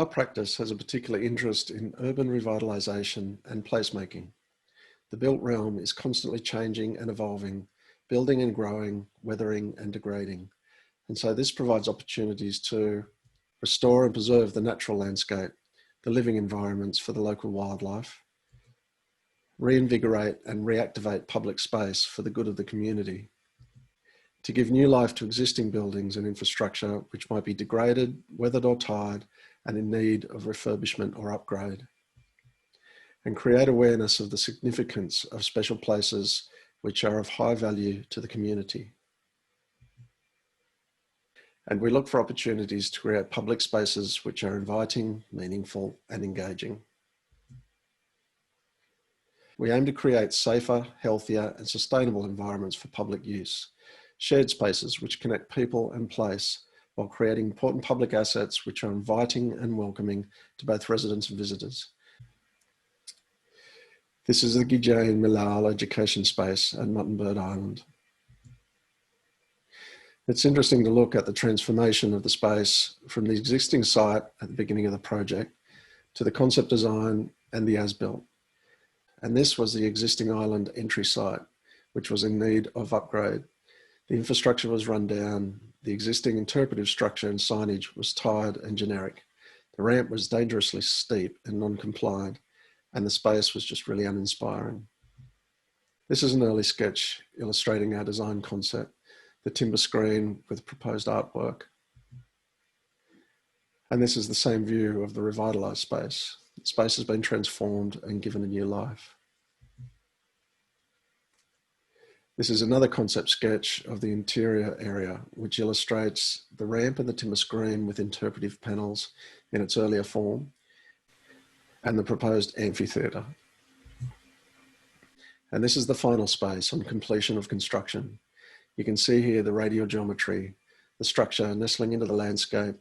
Our practice has a particular interest in urban revitalisation and placemaking. The built realm is constantly changing and evolving, building and growing, weathering and degrading. And so this provides opportunities to restore and preserve the natural landscape, the living environments for the local wildlife, reinvigorate and reactivate public space for the good of the community, to give new life to existing buildings and infrastructure which might be degraded, weathered or tired, and in need of refurbishment or upgrade, and create awareness of the significance of special places which are of high value to the community. And we look for opportunities to create public spaces which are inviting, meaningful, and engaging. We aim to create safer, healthier, and sustainable environments for public use, shared spaces which connect people and place, while creating important public assets which are inviting and welcoming to both residents and visitors. This is the Gijane Milal Education Space at Muttonbird Island. It's interesting to look at the transformation of the space from the existing site at the beginning of the project to the concept design and the as-built. And this was the existing island entry site, which was in need of upgrade. The infrastructure was run down, the existing interpretive structure and signage was tired and generic. The ramp was dangerously steep and non-compliant, and the space was just really uninspiring. This is an early sketch illustrating our design concept, the timber screen with proposed artwork. And this is the same view of the revitalised space. The space has been transformed and given a new life. This is another concept sketch of the interior area, which illustrates the ramp and the timber screen with interpretive panels in its earlier form, and the proposed amphitheatre. And this is the final space on completion of construction. You can see here the radial geometry, the structure nestling into the landscape,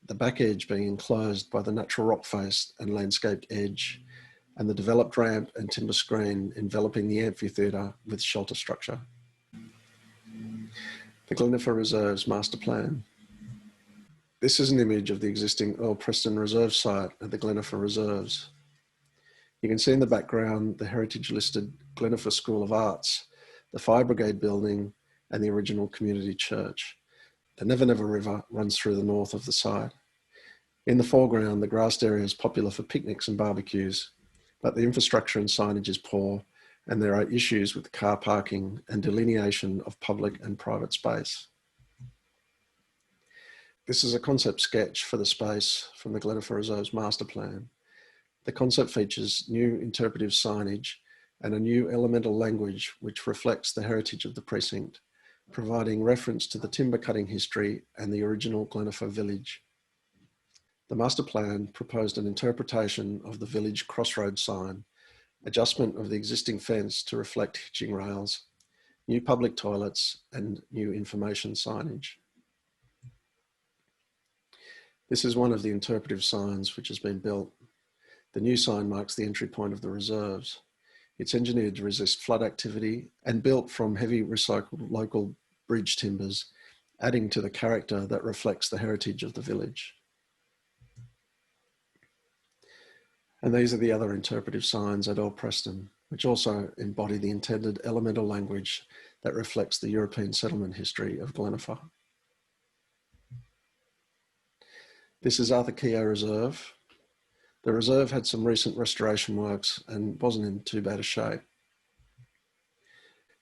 the back edge being enclosed by the natural rock face and landscaped edge, and the developed ramp and timber screen enveloping the amphitheatre with shelter structure. The Glenifer Reserve's master plan. This is an image of the existing Earl Preston Reserve site at the Glenifer Reserves. You can see in the background the heritage-listed Glenifer School of Arts, the Fire Brigade building, and the original community church. The Never Never River runs through the north of the site. In the foreground, the grassed area is popular for picnics and barbecues, but the infrastructure and signage is poor, and there are issues with car parking and delineation of public and private space. This is a concept sketch for the space from the Glenifer Reserve's master plan. The concept features new interpretive signage and a new elemental language which reflects the heritage of the precinct, providing reference to the timber cutting history and the original Glenifer village. The master plan proposed an interpretation of the village crossroad sign, adjustment of the existing fence to reflect hitching rails, new public toilets, and new information signage. This is one of the interpretive signs which has been built. The new sign marks the entry point of the reserves. It's engineered to resist flood activity and built from heavy recycled local bridge timbers, adding to the character that reflects the heritage of the village. And these are the other interpretive signs at Earl Preston, which also embody the intended elemental language that reflects the European settlement history of Glenifer. This is Keo Reserve. The reserve had some recent restoration works and wasn't in too bad a shape.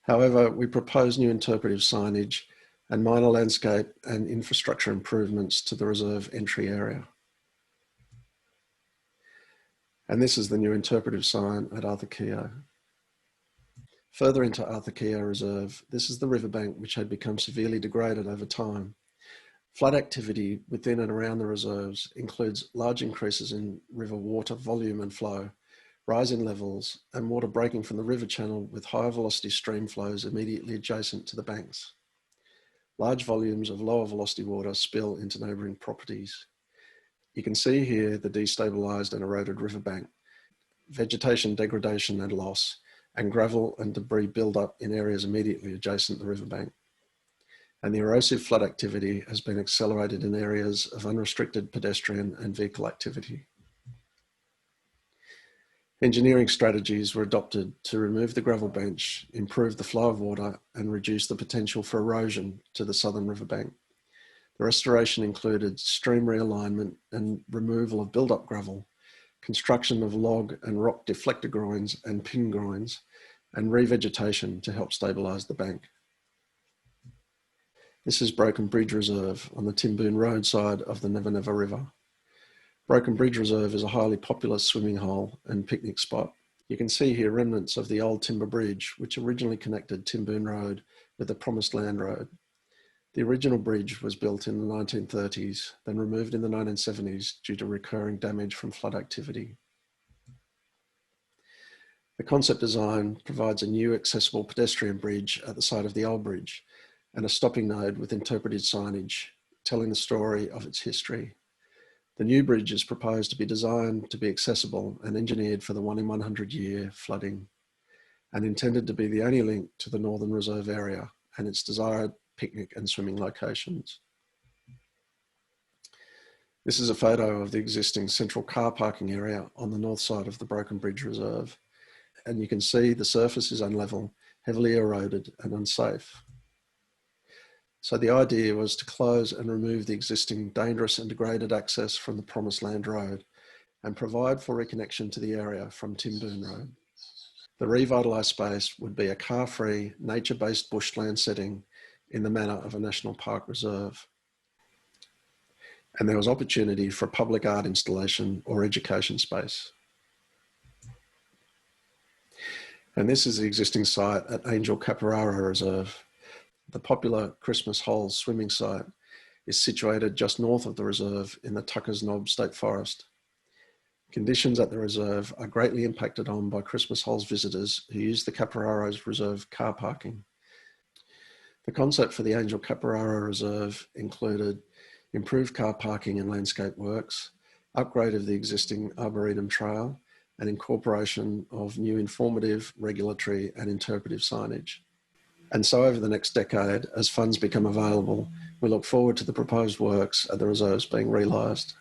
However, we propose new interpretive signage and minor landscape and infrastructure improvements to the reserve entry area. And this is the new interpretive sign at Keo. Further into Keo Reserve, this is the riverbank which had become severely degraded over time. Flood activity within and around the reserves includes large increases in river water volume and flow, rise in levels, and water breaking from the river channel with higher velocity stream flows immediately adjacent to the banks. Large volumes of lower velocity water spill into neighbouring properties. You can see here the destabilised and eroded riverbank, vegetation degradation and loss, and gravel and debris build-up in areas immediately adjacent to the riverbank. and the erosive flood activity has been accelerated in areas of unrestricted pedestrian and vehicle activity. Engineering strategies were adopted to remove the gravel bench, improve the flow of water, and reduce the potential for erosion to the southern riverbank. The restoration included stream realignment and removal of build-up gravel, construction of log and rock deflector groins and pin groins, and revegetation to help stabilise the bank. This is Broken Bridge Reserve on the Timboon Road side of the Never Never River. Broken Bridge Reserve is a highly popular swimming hole and picnic spot. You can see here remnants of the old timber bridge, which originally connected Timboon Road with the Promised Land Road. The original bridge was built in the 1930s, then removed in the 1970s due to recurring damage from flood activity. The concept design provides a new accessible pedestrian bridge at the site of the old bridge and a stopping node with interpreted signage telling the story of its history. The new bridge is proposed to be designed to be accessible and engineered for the 1 in 100 year flooding, and intended to be the only link to the Northern Reserve area and its desired picnic and swimming locations. This is a photo of the existing central car parking area on the north side of the Broken Bridge Reserve, and you can see the surface is unlevel, heavily eroded and unsafe. So the idea was to close and remove the existing dangerous and degraded access from the Promised Land Road and provide for reconnection to the area from Timboon Road. The revitalised space would be a car-free, nature-based bushland setting in the manner of a national park reserve. And there was opportunity for public art installation or education space. And this is the existing site at Angel Caparara Reserve. The popular Christmas Hole swimming site is situated just north of the reserve in the Tucker's Knob State Forest. Conditions at the reserve are greatly impacted on by Christmas Hole's visitors who use the Caparara's reserve car parking. The concept for the Angel Caparara Reserve included improved car parking and landscape works, upgrade of the existing Arboretum Trail, and incorporation of new informative, regulatory and interpretive signage. And so over the next decade, as funds become available, we look forward to the proposed works at the reserves being realised.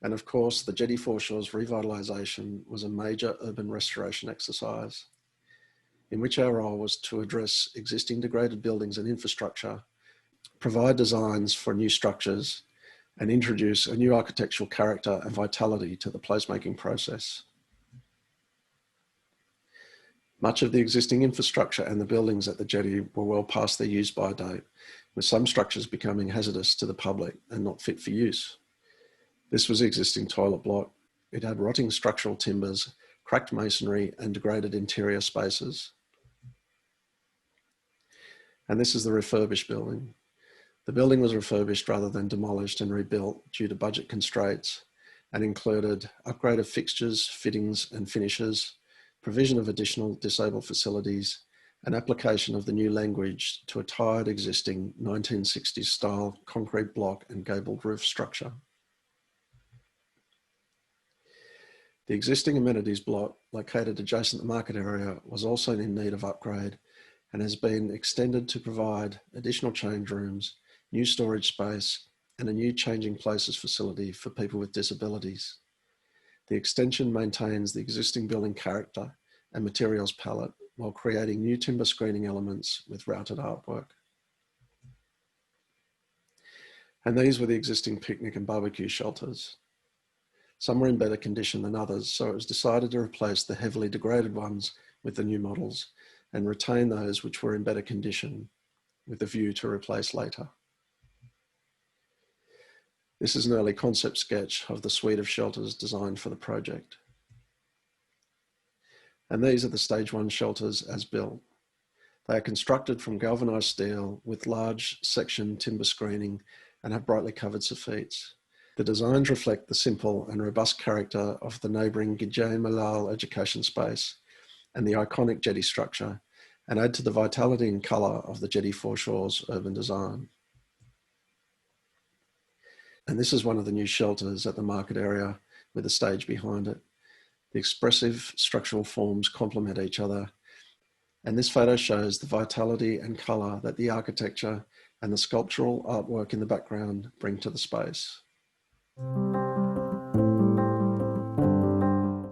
And of course, the Jetty Foreshores Revitalisation was a major urban restoration exercise, in which our role was to address existing degraded buildings and infrastructure, provide designs for new structures, and introduce a new architectural character and vitality to the placemaking process. Much of the existing infrastructure and the buildings at the jetty were well past their use-by date, with some structures becoming hazardous to the public and not fit for use. This was the existing toilet block. It had rotting structural timbers, cracked masonry, and degraded interior spaces. And this is the refurbished building. The building was refurbished rather than demolished and rebuilt due to budget constraints, and included upgrade of fixtures, fittings and finishes, provision of additional disabled facilities, and application of the new language to a tired existing 1960s style concrete block and gabled roof structure. The existing amenities block located adjacent to the market area was also in need of upgrade and has been extended to provide additional change rooms, new storage space, and a new changing places facility for people with disabilities. The extension maintains the existing building character and materials palette while creating new timber screening elements with routed artwork. And these were the existing picnic and barbecue shelters. Some were in better condition than others, so it was decided to replace the heavily degraded ones with the new models and retain those which were in better condition with a view to replace later. This is an early concept sketch of the suite of shelters designed for the project. And these are the stage 1 shelters as built. They are constructed from galvanised steel with large section timber screening and have brightly covered soffits. The designs reflect the simple and robust character of the neighbouring Gidjane Malal education space and the iconic jetty structure, and add to the vitality and colour of the Jetty Foreshores urban design. And this is one of the new shelters at the market area with a stage behind it. The expressive structural forms complement each other, And this photo shows the vitality and colour that the architecture and the sculptural artwork in the background bring to the space.